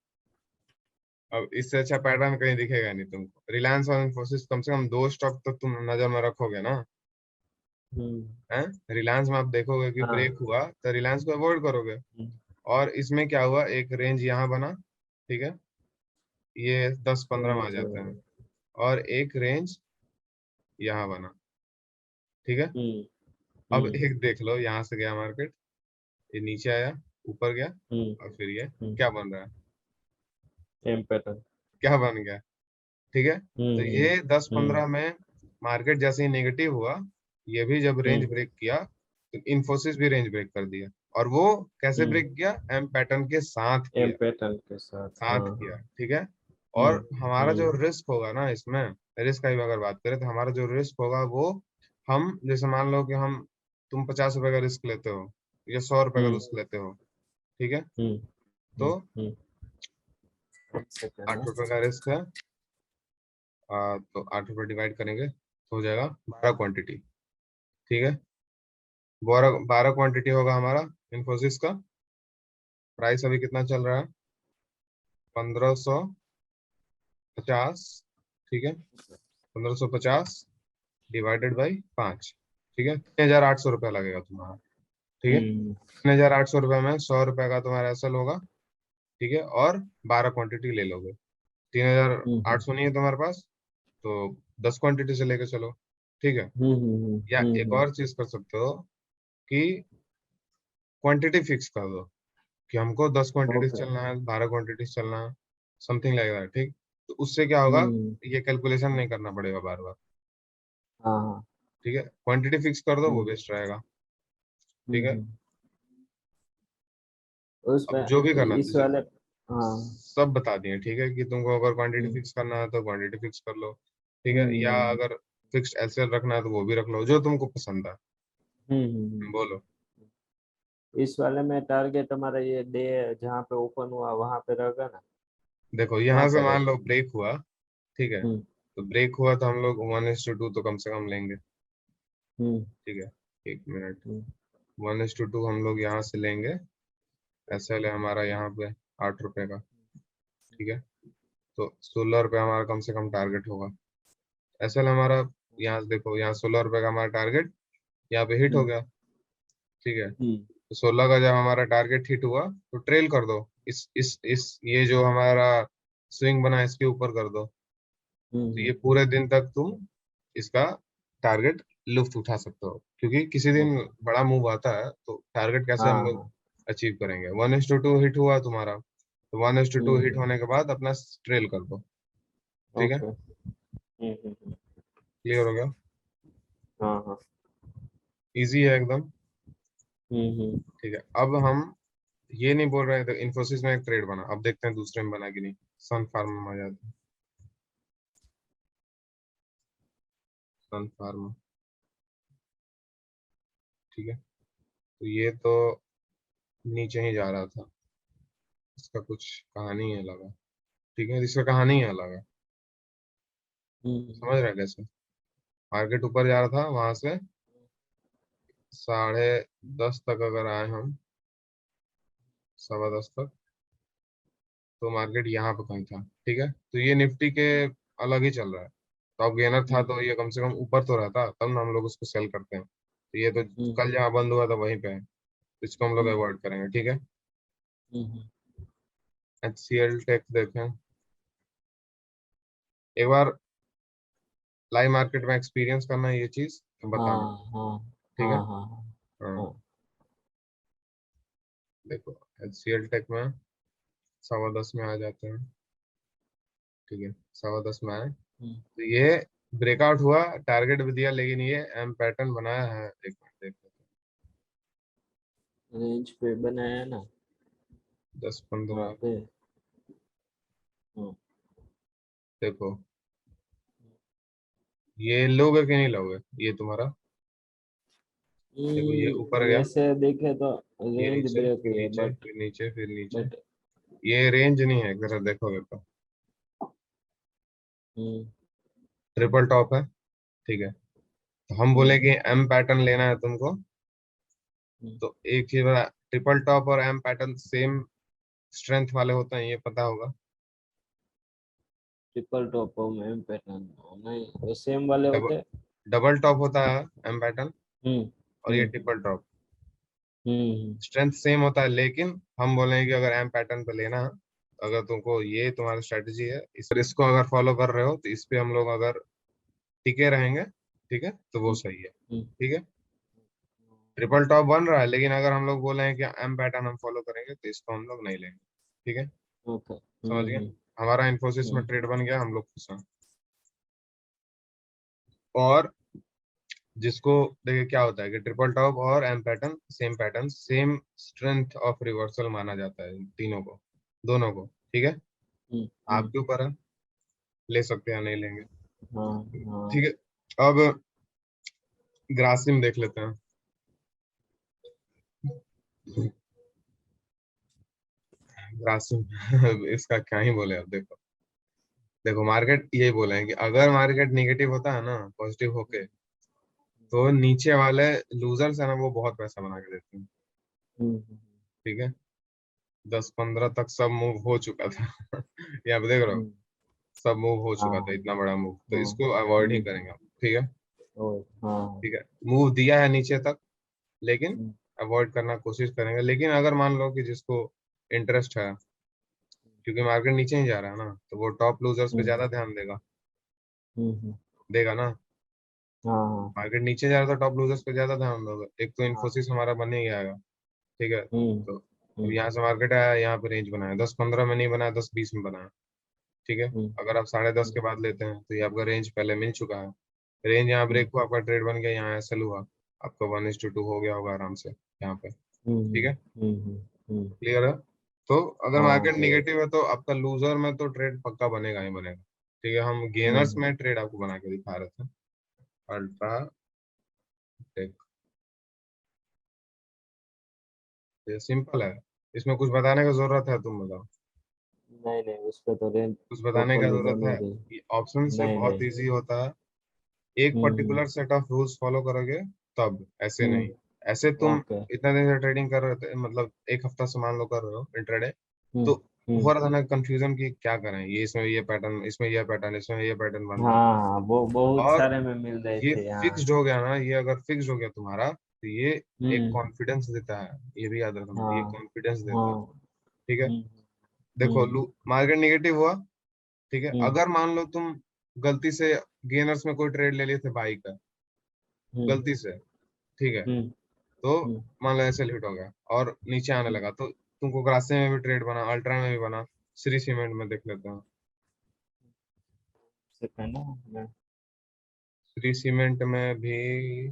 अब इससे अच्छा पैटर्न कहीं दिखेगा नहीं तुमको, रिलायंस और इन्फोसिस कम से कम दो स्टॉक तो तुम नजर में रखोगे ना। हम्म, हैं, रिलायंस में आप देखोगे कि हाँ ब्रेक हुआ तो रिलायंस को अवॉइड करोगे, हम्म और इसमें क्या हुआ, एक रेंज यहाँ बना। ठीक है, ये 10-15 में आ जाता है, और एक रेंज यहाँ बना। ठीक है, हम्म अब हम्म एक देख लो, यहाँ से गया मार्केट, ये नीचे आया, ऊपर गया, हम्म और फिर ये हम्म क्या बन रहा है, एम पैटर्न, क्या बन गया। ठीक है, तो हम्म ये दस हम्म पंद्रह में मार्केट जैसे ही नेगेटिव हुआ, ये भी जब रेंज हम्म ब्रेक किया तो इन्फोसिस भी रेंज ब्रेक कर दिया, और वो कैसे हम्म ब्रेक किया, एम पैटर्न के साथ एम किया, पैटर्न के साथ, हाँ साथ किया। हाँ, ठीक है, और हम्म हमारा जो हम्म रिस्क होगा ना इसमें, रिस्क की भी अगर बात करें तो हमारा जो रिस्क होगा वो, हम जैसे मान लो कि हम, तुम 50 रुपए का रिस्क लेते हो या 100 रुपए का हम्म रिस्क लेते हो। ठीक है, हम्म तो हम्म, एक सेकंड 8 रुपए का रिस्क है, तो 8 रुपए डिवाइड करेंगे तो हो जाएगा 12 क्वांटिटी। ठीक है, 12 क्वांटिटी होगा हमारा इन्फोसिस का। प्राइस अभी कितना चल रहा है, 1550। ठीक है, 1550 डिवाइडेड बाई 5। ठीक है, 3800 रुपया लगेगा तुम्हारा। ठीक है, हम्म 3800 रुपये में 100 रुपये का तुम्हारा एसएल होगा। ठीक है, और 12 क्वांटिटी ले लोगे, 3800 नहीं है तुम्हारे पास, तो 10 क्वांटिटी से लेके चलो। ठीक है, या एक और चीज कर सकते हो कि क्वांटिटी फिक्स कर दो कि हमको 10 क्वांटिटी ओके, चलना है, 12 क्वांटिटी चलना है, समथिंग लाइक दैट। ठीक, तो उससे क्या होगा, हम्म ये कैलकुलेशन नहीं करना पड़ेगा बार बार। हाँ हाँ, ठीक है, क्वांटिटी फिक्स कर दो, वो हम्म बेस्ट रहेगा। ठीक है, हम्म, अब उसमें जो भी करना इस वाले, हाँ सब बता दिए। ठीक है, कि तुमको अगर क्वांटिटी हम्म फिक्स करना है तो क्वांटिटी फिक्स कर लो। ठीक है, या हम्म अगर फिक्स्ड एलसीएल रखना है तो वो भी रख लो, जो तुमको पसंद है। हम्म, बोलो। इस वाले में टारगेट हमारा ये डे जहाँ पे ओपन हुआ वहां पे रहेगा ना, देखो वहां यहाँ से पे मान लो रहेगा। ब्रेक हुआ, ठीक है, हम्म तो ब्रेक हुआ तो हम लोग 1:2 तो कम से कम लेंगे। हम्म ठीक है, एक मिनट, हम्म 1:2 हम लोग यहाँ से लेंगे। एसएल है हमारा यहाँ पे 8 रुपए का। ठीक है, तो 16 रुपये हमारा कम से कम टारगेट होगा। ऐसा हमारा यहाँ से देखो, यहाँ 16 रुपये का हमारा टारगेट यहाँ पे हिट हो गया, ठीक है। तो 16 का जब हमारा टारगेट हिट हुआ तो ट्रेल कर दो, इस ये जो हमारा स्विंग बना है इसके ऊपर कर दो। तो ये पूरे दिन तक तुम इसका टारगेट लुफ्त उठा सकते हो, क्योंकि किसी दिन बड़ा मूव आता है तो टारगेट कैसे हम लोग अचीव करेंगे। 1:2 हिट हुआ तुम्हारा, तो 1:2 हिट होने के बाद अपना ट्रेल कर दो, ठीक है। क्लियर हो गया? हाँ इजी है एकदम, ठीक है। अब हम ये नहीं बोल रहे थे इन्फोसिस में एक ट्रेड बना, अब देखते हैं दूसरे में बना कि नहीं। सन फार्मा में आ जाते हैं, सन फार्मा, ठीक है। तो ये तो नीचे ही जा रहा था, इसका कुछ कहानी है लगा, ठीक है, इसका कहानी है लगा, समझ रहे हैं कैसे। मार्केट ऊपर जा रहा था, वहां से 10:30 तक अगर आए हम, 10:15 तक, तो मार्केट यहाँ पे कहीं था, ठीक है। तो ये निफ्टी के अलग ही चल रहा है, टॉप गेनर था तो ये कम से कम ऊपर तो रहता, तब ना हम लोग उसको सेल करते हैं। तो ये तो कल जहाँ बंद हुआ था वहीं पे है, तो इसको हम लोग अवॉइड करेंगे, ठीक है। HCL टेक देखें एक बार, लाइव मार्केट में एक्सपीरियंस करना है ये चीज बताना, ठीक है। हाँ, देखो HCL टेक में 10:15 में आ जाते हैं, ठीक है। 10:15 में आए तो ये ब्रेकआउट हुआ, टारगेट भी दिया, लेकिन ये एम पैटर्न बनाया है, एक मिनट देख लेते रेंज पे बनाया ना हैं। 10-15 वहाँ पे। देखो, ये लोगे कि नहीं लोगे, ये तुम्हारा, देखो ये ऊपर गया, वैसे देखे तो ये रेंज नीचे, ब्रेक फिर हुई है, नीचे, फिर नीचे, फिर नीचे, बट ये रेंज नहीं है, जरा देखोगे तो ट्रिपल टॉप है, ठीक है। तो हम बोले कि एम पैटर्न लेना है तुमको, तो एक चीज बता, ट्रिपल टॉप और एम पैटर्न सेम स्ट्रेंथ वाले होते हैं, ये पता होगा। ट्रिपल टॉप में पैटर्न नहीं, वो सेम वाले डबल होते। डबल टॉप होता है एम पैटर्न, हम्म और ये हम्म ट्रिपल टॉप, हम्म स्ट्रेंथ सेम होता है, लेकिन हम बोलेंगे कि अगर एम पैटर्न पे लेना है, अगर तुमको ये तुम्हारी स्ट्रेटजी है, इस इसको अगर फॉलो कर रहे हो, तो इस पे हम लोग अगर टिके रहेंगे, ठीक है, तो वो सही है, हम्म, ठीक है। ट्रिपल टॉप बन रहा है, लेकिन अगर हम लोग बोले हैं कि एम पैटर्न हम फॉलो करेंगे, तो इसको हम लोग नहीं लेंगे, ठीक है। ओके। समझ गए, हमारा इन्फोसिस में हम्म, ट्रेड बन गया, हम लोग खुश हैं। और जिसको देखिए क्या होता है कि ट्रिपल टॉप और M pattern same strength of reversal माना जाता है, तीनों को, दोनों को, ठीक है। हम्म, आपके ऊपर है, ले सकते हैं या नहीं लेंगे, हाँ हाँ ठीक है। अब ग्रासिम देख लेते हैं। ग्रासिम इसका क्या ही बोले, अब देखो, देखो मार्केट यही बोले हैं कि अगर मार्केट निगेटिव होता है ना, पॉजिटिव होके, तो नीचे वाले लूजर्स है ना, वो बहुत पैसा बना के देते हैं, ठीक है। 10-15 तक सब मूव हो चुका था ये आप देख रहे हो, हम्म, सब मूव हो चुका था, हाँ इतना बड़ा मूव, तो हाँ इसको अवॉइड ही करेंगे हम, ठीक है। हाँ ठीक है, मूव दिया है नीचे तक, लेकिन हम्म, अवॉइड करना कोशिश करेंगे। लेकिन अगर मान लो कि जिसको इंटरेस्ट है, क्योंकि मार्केट नीचे ही जा रहा है ना, तो वो टॉप लूजर्स पे हम्म, ज्यादा ध्यान देगा, हम्म, देगा ना। हाँ मार्केट नीचे जा रहा है तो टॉप लूजर्स पे ज्यादा ध्यान दोगे, एक तो हाँ इन्फोसिस हमारा बन ही आएगा, ठीक है। हम्म तो अब हम्म यहाँ से मार्केट आया, यहाँ पे रेंज बनाया, 10-15 में नहीं बनाया, 10-20 में बनाया, ठीक है। हम्म अगर आप 10:30 हम्म के बाद लेते हैं, तो ये आपका रेंज पहले मिल चुका है, रेंज यहाँ हम्म ब्रेक हुआ, आपका ट्रेड बन गया, यहाँ एसएल हुआ, आपका 1:2 हो गया होगा आराम से यहाँ पे, ठीक है। हम्म, क्लियर है? तो अगर हाँ मार्केट ये निगेटिव है, तो आपका लूजर में तो ट्रेड पक्का बनेगा ही बनेगा, ठीक है। हम गेनर्स हम्म, में ट्रेड आपको बना के दिखा रहे थे। अल्ट्रा टेक, ये सिंपल है, इसमें कुछ बताने का जरूरत है, तुम बताओ, नहीं नहीं, उस पे तो रेंज कुछ बताने का प्रॉपरली जरूरत बनी है। रही। ये ऑप्शन से नहीं बहुत नहीं। इजी होता है, एक hmm particular set of rules follow करोगे तब, ऐसे नहीं। हम्म ऐसे तुम ओके। इतना दिन से ट्रेडिंग कर रहे थे, मतलब एक हफ्ता से मान लो कर रहे हो इंट्राडे, हम्म तो हो रहा था ना कंफ्यूजन कि क्या करें, ये इसमें ये पैटर्न, इसमें ये पैटर्न, इसमें ये पैटर्न बन रहा है। हाँ वो बहुत और सारे में मिल रहे ये थे। हाँ। फिक्स्ड हो गया ना, ये अगर फिक्स्ड हो गया तुम्हारा तो ये एक हम्म। कॉन्फिडेंस देता है, ये भी याद रखना, ये हाँ। कॉन्फिडेंस देता है। हाँ। ठीक है। हम्म। देखो हम्म। मार्केट निगेटिव हुआ, ठीक है, हम्म। अगर मान लो तुम गलती से गेनर्स में कोई ट्रेड ले लिए थे बाई का, हम्म। गलती से, ठीक है, हम्म। तो हम्म। मान लो ऐसे हिट हो गया और नीचे आने हम्म। लगा, तो तुमको ग्रासिम में भी ट्रेड बना, अल्ट्रा में भी बना, श्री सीमेंट में देख लेते हैं। सेकंड ना मैं। श्री सीमेंट में भी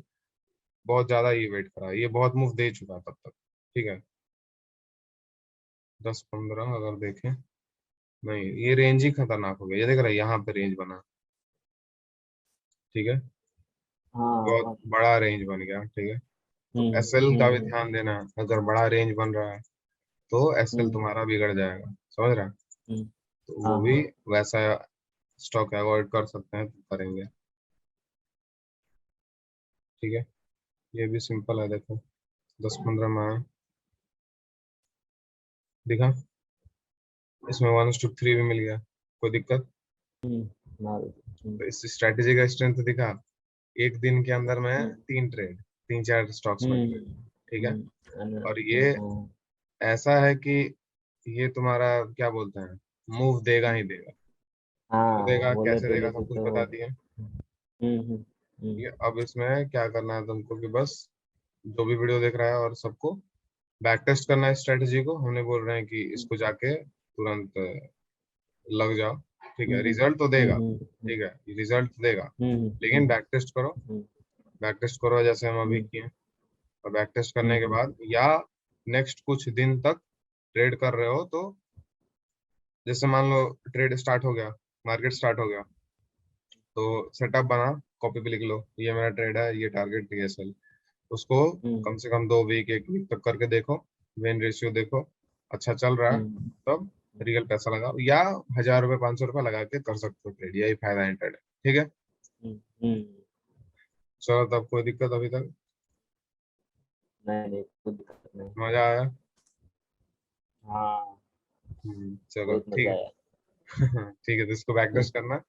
बहुत ज्यादा ये वेट करा, ये बहुत मूव दे चुका तब तक, ठीक है, 10-15 अगर देखें, नहीं ये रेंज ही खतरनाक हो गया, ये देख रहा है यहाँ पे रेंज बना, ठीक है, बहुत हाँ। बड़ा रेंज बन गया, ठीक है। तो हम्म। एसएल का भी हम्म। ध्यान देना है, अगर बड़ा रेंज बन रहा है तो एसएल हम्म। तुम्हारा बिगड़ जाएगा, समझ रहा है। हम्म। तो हाँ वो भी हाँ। वैसा स्टॉक अवॉइड कर सकते हैं तो करेंगे, ठीक है। ये भी सिंपल है, देखो 10-15 में आया, दिखा, इसमें 1:3 भी मिल गया, कोई दिक्कत। हम्म। तो इस स्ट्रैटेजी का स्ट्रेंथ दिखा, एक दिन के अंदर में हम्म। 3 ट्रेड, 3-4 स्टॉक्स में ट्रेड, हम्म। ठीक है। और ये हम्म। ऐसा है कि ये तुम्हारा क्या बोलते हैं, मूव देगा ही देगा, क्यों हाँ देगा, कैसे देगा, वोलेटिलिटी सब कुछ तो। बता दिए। हम्म। हम्म। हम्म। ठीक है, अब इसमें क्या करना है तुमको कि बस जो भी वीडियो देख रहा है और सबको बैक टेस्ट करना है स्ट्रेटेजी को, हमने बोल रहे हैं कि इसको जाके तुरंत लग जाओ, ठीक है, हम्म। रिजल्ट तो देगा, हम्म। ठीक है, रिजल्ट देगा, हम्म। लेकिन हम्म। बैक टेस्ट करो, हम्म। बैक टेस्ट करो जैसे हम अभी हम्म। किए, और बैक टेस्ट करने के हम्म। बाद या नेक्स्ट कुछ दिन तक ट्रेड कर रहे हो तो, जैसे मान लो ट्रेड स्टार्ट हो गया, मार्केट स्टार्ट हो गया, तो सेटअप बना, कॉपी पे लिख लो, ये मेरा ट्रेड है, ये टारगेट टीएसएल, उसको हम्म। कम से कम 2 वीक 1 वीक तक करके देखो, वेन रेशियो देखो, अच्छा चल रहा है हम्म। तब रियल पैसा लगाओ, या 1,000 रुपये 500 रुपये लगा के कर सकते हो ट्रेड, यही फायदा है ट्रेड, ठीक है। हम्म। चलो तब कोई दिक्कत अभी तक, नहीं नहीं कोई दिक्कत नहीं। मजा आया। हाँ चलो बहुत ठीक मजा आया। है। ठीक है, तो इसको बैक टेस्ट करना।